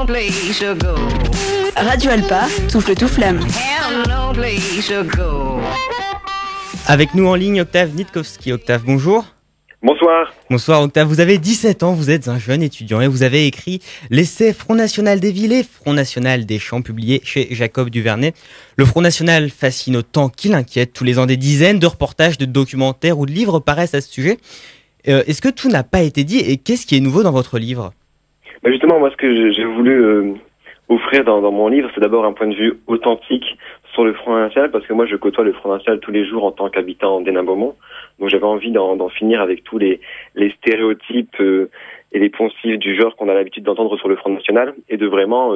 no place to go. Radio Alpa, souffle tout flamme. Have no place to go. Avec nous en ligne, Octave Nitkowski. Octave, bonjour. Bonsoir. Bonsoir Octave, vous avez 17 ans, vous êtes un jeune étudiant et vous avez écrit l'essai Front National des Villes et Front National des Champs, publié chez Jacob Duvernay. Le Front National fascine autant qu'il inquiète. Tous les ans, des dizaines de reportages, de documentaires ou de livres paraissent à ce sujet. Est-ce que tout n'a pas été dit et qu'est-ce qui est nouveau dans votre livre ? Justement, moi, ce que j'ai voulu offrir dans mon livre, c'est d'abord un point de vue authentique sur le Front National, parce que moi, je côtoie le Front National tous les jours en tant qu'habitant d'Hénin-Beaumont. Donc, j'avais envie d'en finir avec tous les stéréotypes et les poncifs du genre qu'on a l'habitude d'entendre sur le Front National, et de vraiment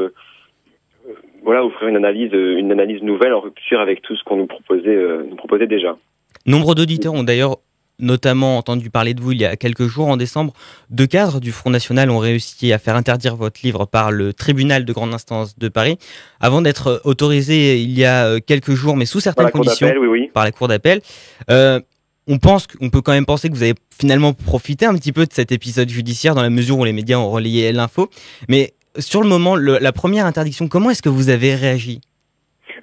offrir une analyse nouvelle en rupture avec tout ce qu'on nous proposait déjà. Nombre d'auditeurs ont d'ailleurs notamment entendu parler de vous il y a quelques jours. En décembre, 2 cadres du Front National ont réussi à faire interdire votre livre par le tribunal de grande instance de Paris, avant d'être autorisé il y a quelques jours, mais sous certaines conditions, par la cour d'appel. On peut quand même penser que vous avez finalement profité un petit peu de cet épisode judiciaire dans la mesure où les médias ont relayé l'info. Mais sur le moment, la première interdiction, comment est-ce que vous avez réagi ?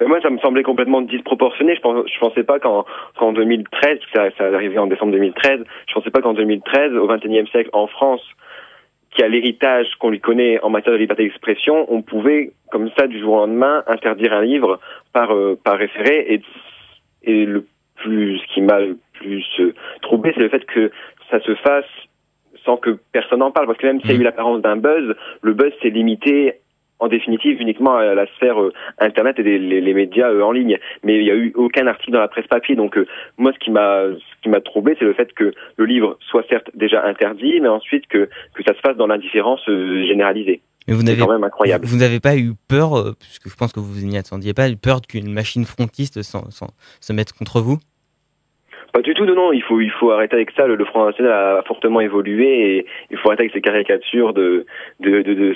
Moi, ça me semblait complètement disproportionné. Je pensais pas qu'en 2013, ça arrivait en décembre 2013, je pensais pas qu'en 2013, au XXIe siècle, en France, qui a l'héritage qu'on lui connaît en matière de liberté d'expression, on pouvait, comme ça, du jour au lendemain, interdire un livre par référé. Et ce qui m'a le plus troublé, c'est le fait que ça se fasse sans que personne n'en parle. Parce que même s'il y a eu l'apparence d'un buzz, le buzz s'est limité en définitive uniquement à la sphère internet et les médias en ligne, mais il n'y a eu aucun article dans la presse papier. Donc moi, ce qui m'a troublé, c'est le fait que le livre soit certes déjà interdit, mais ensuite que ça se fasse dans l'indifférence généralisée. Mais c'est quand même incroyable. Vous n'avez pas eu peur, puisque je pense que vous n'y attendiez pas, peur qu'une machine frontiste se mette contre vous ? Pas du tout, non. Il faut arrêter avec ça. Le Front National a fortement évolué et il faut arrêter avec ces caricatures de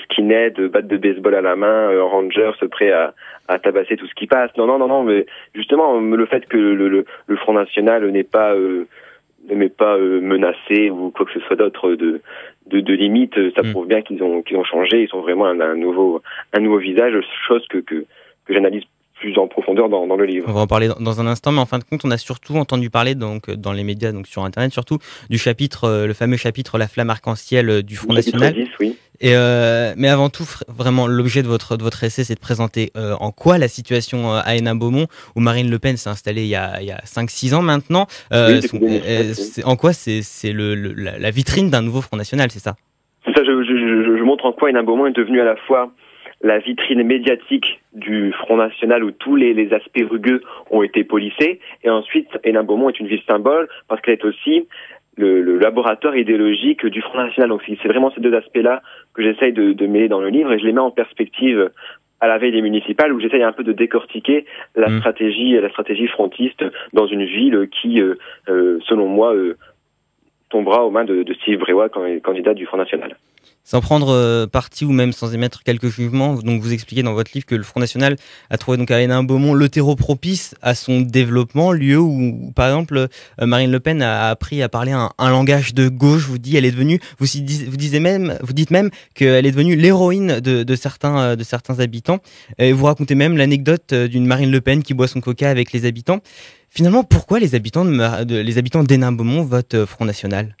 skinhead, de batte de baseball à la main, rangers prêts à tabasser tout ce qui passe. Non. Mais justement, le fait que le Front National ne m'est pas menacé ou quoi que ce soit d'autre de limite, ça prouve bien qu'ils ont changé. Ils sont vraiment un nouveau visage, chose que j'analyse plus en profondeur dans le livre. On va en parler dans un instant, mais en fin de compte, on a surtout entendu parler donc dans les médias, donc sur Internet surtout, du chapitre, le fameux chapitre La Flamme Arc-en-Ciel du Front National. 10, oui. Mais avant tout, vraiment, l'objet de votre essai, c'est de présenter en quoi la situation à Hénin-Beaumont, où Marine Le Pen s'est installée il y a 5-6 ans maintenant, en quoi c'est la vitrine d'un nouveau Front National, c'est ça ? C'est ça, je montre en quoi Hénin-Beaumont est devenu à la fois la vitrine médiatique du Front National où tous les aspects rugueux ont été polissés, et ensuite Hénin-Beaumont est une ville symbole parce qu'elle est aussi le laboratoire idéologique du Front National. Donc c'est vraiment ces deux aspects-là que j'essaye de mêler dans le livre, et je les mets en perspective à la veille des municipales, où j'essaye un peu de décortiquer la stratégie frontiste dans une ville qui, selon moi, tombera aux mains de Steve Brévois, candidat du Front National. Sans prendre parti ou même sans émettre quelques jugements, donc vous expliquez dans votre livre que le Front National a trouvé donc à Hénin-Beaumont le terreau propice à son développement, lieu où par exemple Marine Le Pen a appris à parler un langage de gauche. Vous dites même qu'elle est devenue l'héroïne de certains habitants. Et vous racontez même l'anecdote d'une Marine Le Pen qui boit son coca avec les habitants. Finalement, pourquoi les habitants d'Hénin-Beaumont votent Front National ?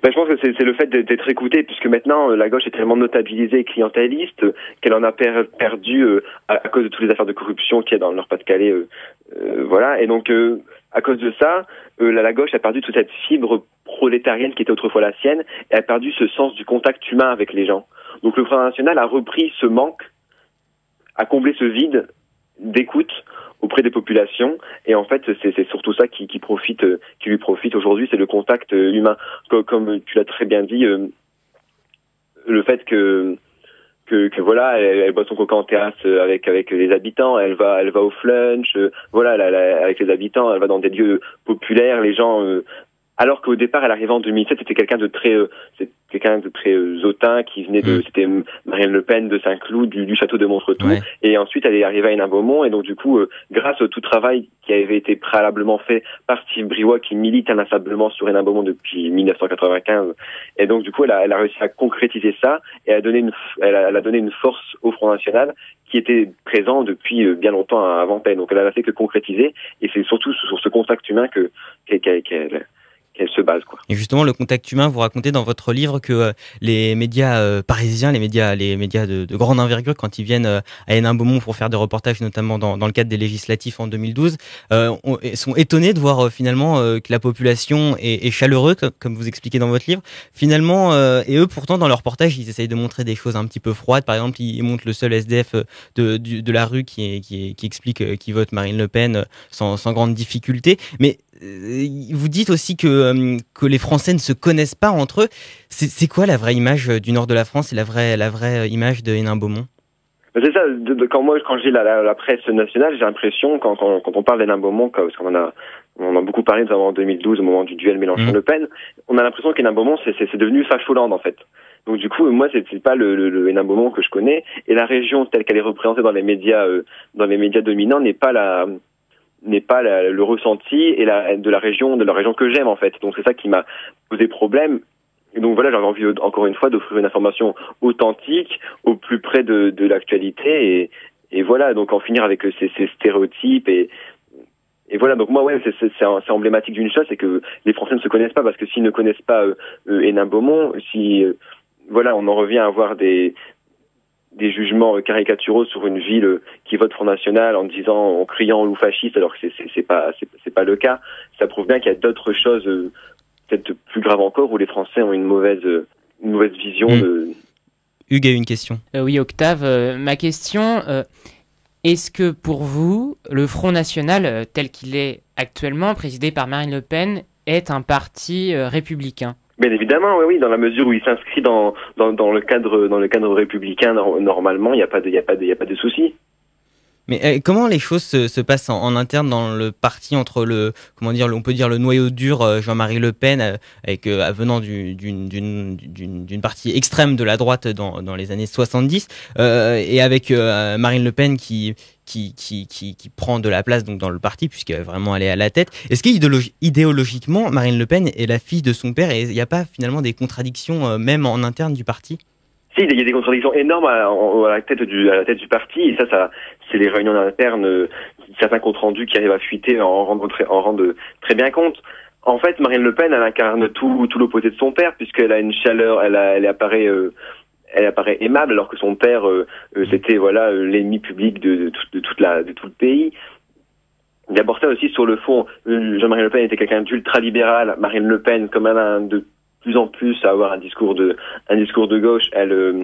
Je pense que c'est le fait d'être écouté, puisque maintenant la gauche est tellement notabilisée et clientéliste qu'elle en a perdu à cause de toutes les affaires de corruption qu'il y a dans le Nord-Pas-de-Calais. Voilà, et donc à cause de ça, la gauche a perdu toute cette fibre prolétarienne qui était autrefois la sienne, et a perdu ce sens du contact humain avec les gens. Donc le Front National a repris ce manque, a comblé ce vide d'écoute auprès des populations, et en fait c'est surtout ça qui lui profite aujourd'hui, c'est le contact humain. Comme tu l'as très bien dit, le fait que voilà, elle boit son coca en terrasse avec les habitants, elle va au flunch, avec les habitants, elle va dans des lieux populaires, les gens alors qu'au départ, elle arrivait en 2007, c'était quelqu'un de très hautain qui venait c'était Marine Le Pen de Saint-Cloud, du château de Montretout, ouais. Et ensuite elle est arrivée à Hénin-Beaumont, et donc du coup, grâce au tout travail qui avait été préalablement fait par Steve Briouat, qui milite inlassablement sur Hénin-Beaumont depuis 1995, et donc du coup, elle a réussi à concrétiser ça, et elle a donné une force au Front National qui était présent depuis bien longtemps avant elle. Donc elle n'a fait que concrétiser, et c'est surtout sur ce contact humain qu'elle se base, quoi. Et justement, le contact humain, vous racontez dans votre livre que les médias parisiens, les médias de grande envergure, quand ils viennent à Hénin-Beaumont pour faire des reportages, notamment dans le cadre des législatifs en 2012, sont étonnés de voir finalement que la population est chaleureux, comme vous expliquez dans votre livre. Finalement, et eux, pourtant, dans leur reportage, ils essayent de montrer des choses un petit peu froides. Par exemple, ils montrent le seul SDF de la rue qui explique qu'il vote Marine Le Pen sans grande difficulté. Mais vous dites aussi que les Français ne se connaissent pas entre eux. C'est quoi la vraie image du nord de la France et la vraie image de Hénin-Beaumont? C'est ça. Quand je lis la presse nationale, j'ai l'impression quand on parle d'Hénin-Beaumont, parce qu'on en a beaucoup parlé notamment en 2012 au moment du duel Mélenchon-Le Pen, on a l'impression qu'Hénin-Beaumont c'est devenu Facholand en fait. Donc du coup, moi c'est pas le Hénin-Beaumont que je connais, et la région telle qu'elle est représentée dans les médias dominants n'est pas le ressenti de la région que j'aime en fait. Donc c'est ça qui m'a posé problème. Et donc voilà, j'avais envie encore une fois d'offrir une information authentique, au plus près de l'actualité, et voilà, donc en finir avec ces stéréotypes et voilà. Donc moi c'est emblématique d'une chose, c'est que les Français ne se connaissent pas, parce que s'ils ne connaissent pas Hénin-Beaumont, voilà, on en revient à avoir des jugements caricaturaux sur une ville qui vote Front National en criant loup fasciste, alors que c'est pas le cas. Ça prouve bien qu'il y a d'autres choses peut-être plus graves encore, où les Français ont une mauvaise vision de... Hugues a une question. Oui, Octave, ma question, est-ce que pour vous, le Front National, tel qu'il est actuellement, présidé par Marine Le Pen, est un parti républicain ? Bien évidemment, oui, dans la mesure où il s'inscrit dans le cadre républicain, normalement, il n'y a pas de souci. Mais comment les choses se passent en interne dans le parti, entre on peut dire le noyau dur Jean-Marie Le Pen, venant d'une partie extrême de la droite dans les années 70, et avec Marine Le Pen qui prend de la place donc dans le parti, puisqu'elle vraiment elle est à la tête. Est-ce qu'idéologiquement Marine Le Pen est la fille de son père, et il n'y a pas finalement des contradictions même en interne du parti? Si, il y a des contradictions énormes à la tête du parti, et ça c'est les réunions internes, certains comptes rendus qui arrivent à fuiter en rendent très bien compte. En fait, Marine Le Pen, elle incarne tout l'opposé de son père, puisqu'elle a une chaleur, elle apparaît aimable, alors que son père c'était l'ennemi public de tout le pays. D'abord ça aussi, sur le fond, Jean-Marie Le Pen était quelqu'un d'ultra-libéral. Marine Le Pen, comme elle a de plus en plus à avoir un discours de gauche, elle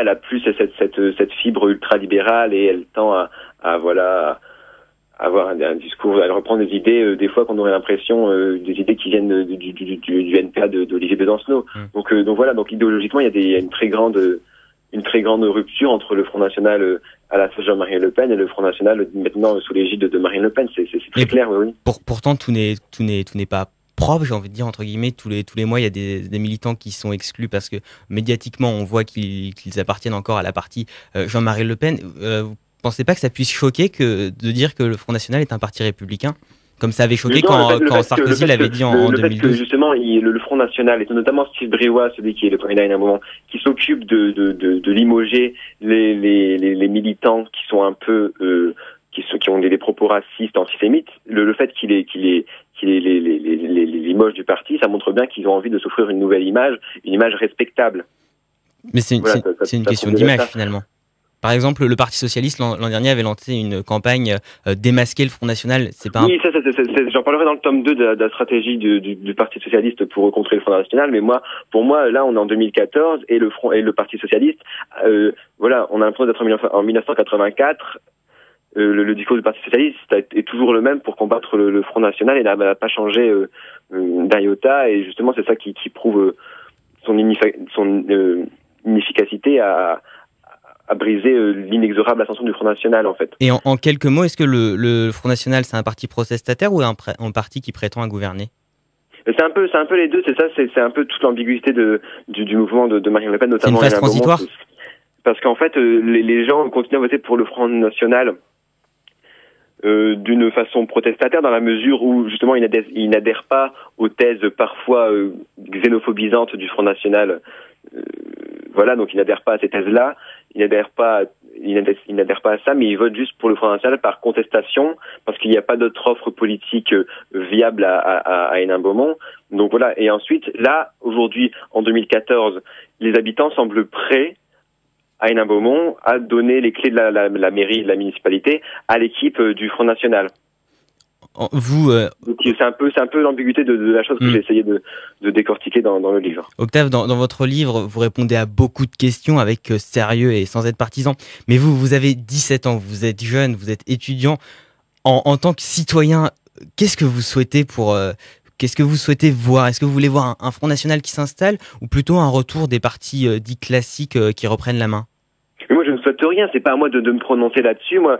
a plus cette fibre ultra-libérale, et elle tend à avoir un discours, elle reprend des idées des fois qu'on aurait l'impression des idées qui viennent du NPA d'Olivier Besancenot. Donc idéologiquement il y a une très grande rupture entre le Front National à la sauce Jean-Marie Le Pen et le Front National maintenant sous l'égide de Marine Le Pen. C'est très clair, oui. Pourtant tout n'est pas propre, j'ai envie de dire, entre guillemets. Tous les mois il y a des militants qui sont exclus parce que médiatiquement on voit qu'ils appartiennent encore à la partie Jean-Marie Le Pen. Vous pensez pas que ça puisse choquer de dire que le Front National est un parti républicain, comme ça avait choqué quand Sarkozy l'avait dit en 2012? Le fait que justement le Front National, et notamment Steve Briouat, celui qui est le candidat à un moment, qui s'occupe de limoger les militants qui sont un peu qui ont des propos racistes, antisémites, le fait qu'il limoge du parti, ça montre bien qu'ils ont envie de s'offrir une nouvelle image, une image respectable. Mais c'est une question d'image finalement. Par exemple, le Parti Socialiste, l'an dernier, avait lancé une campagne démasquer le Front National. Oui, j'en parlerai dans le tome 2 de la stratégie du Parti Socialiste pour contrer le Front National. Mais pour moi, là, on est en 2014, et le Parti Socialiste, on a l'impression d'être en 1984. Le discours du Parti Socialiste est toujours le même pour combattre le Front National, et n'a pas changé d'un iota. Et justement, c'est ça qui prouve son inefficacité à briser l'inexorable ascension du Front National, en fait. Et en quelques mots, est-ce que le Front National, c'est un parti protestataire ou un parti qui prétend à gouverner? C'est un peu les deux, c'est ça, c'est un peu toute l'ambiguïté du mouvement de Marine Le Pen, C'est une notamment. phase transitoire. Parce qu'en fait, les gens continuent à voter pour le Front National d'une façon protestataire, dans la mesure où justement ils n'adhèrent pas aux thèses parfois xénophobisantes du Front National. Voilà, donc ils n'adhèrent pas à ces thèses-là, ils n'adhèrent pas à ça, mais ils votent juste pour le Front National par contestation, parce qu'il n'y a pas d'autre offre politique viable à Hénin-Beaumont. Donc voilà, et ensuite, là, aujourd'hui, en 2014, les habitants semblent prêts à Hénin-Beaumont à donner les clés de la mairie, de la municipalité, à l'équipe du Front National. Vous, C'est un peu l'ambiguïté de la chose que j'ai essayé de décortiquer dans le livre. Octave, dans votre livre, vous répondez à beaucoup de questions avec sérieux et sans être partisan. Mais vous avez 17 ans, vous êtes jeune, vous êtes étudiant. En tant que citoyen, qu'est-ce que vous souhaitez qu'est-ce que vous souhaitez voir? Est-ce que vous voulez voir un Front National qui s'installe ou plutôt un retour des partis dits classiques qui reprennent la main? Mais moi, je ne souhaite rien. C'est pas à moi de me prononcer là-dessus. Moi,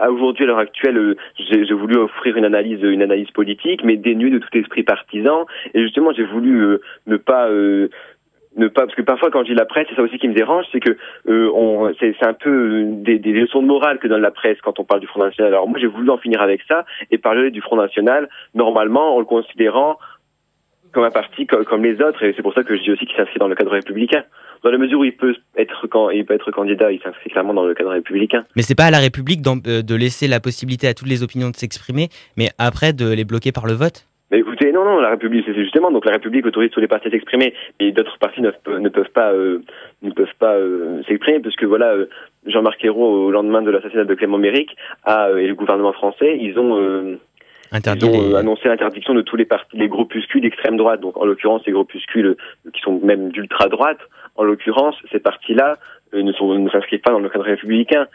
aujourd'hui, à l'heure actuelle, j'ai voulu offrir une analyse politique, mais dénuée de tout esprit partisan. Et justement, j'ai voulu ne pas, parce que parfois, quand je lis la presse, c'est ça aussi qui me dérange, c'est que c'est un peu des leçons de morale que donne la presse quand on parle du Front National. Alors moi, j'ai voulu en finir avec ça et parler du Front National normalement en le considérant comme un parti comme les autres, et c'est pour ça que je dis aussi qu'il s'inscrit dans le cadre républicain. Dans la mesure où il peut être candidat, il s'inscrit clairement dans le cadre républicain. Mais c'est pas à la République de laisser la possibilité à toutes les opinions de s'exprimer, mais après de les bloquer par le vote? Mais écoutez, non, la République, c'est justement, donc la République autorise tous les partis à s'exprimer, et d'autres partis ne peuvent pas s'exprimer, parce que voilà, Jean-Marc Ayrault, au lendemain de l'assassinat de Clément Méric, et le gouvernement français, ils ont annoncé l'interdiction de tous les groupuscules d'extrême droite. Donc en l'occurrence, ces groupuscules qui sont même d'ultra droite, en l'occurrence, ces partis-là ne s'inscrivent pas dans le cadre républicain.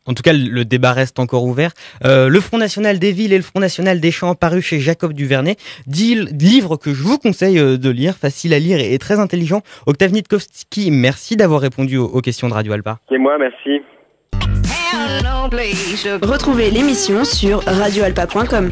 En tout cas, le débat reste encore ouvert. Le Front National des villes et le Front National des champs, paru chez Jacob Duvernay, livre que je vous conseille de lire, facile à lire et très intelligent. Octave Nitkowski, merci d'avoir répondu aux questions de Radio Alpa. Et moi, merci. Retrouvez l'émission sur radioalpa.com.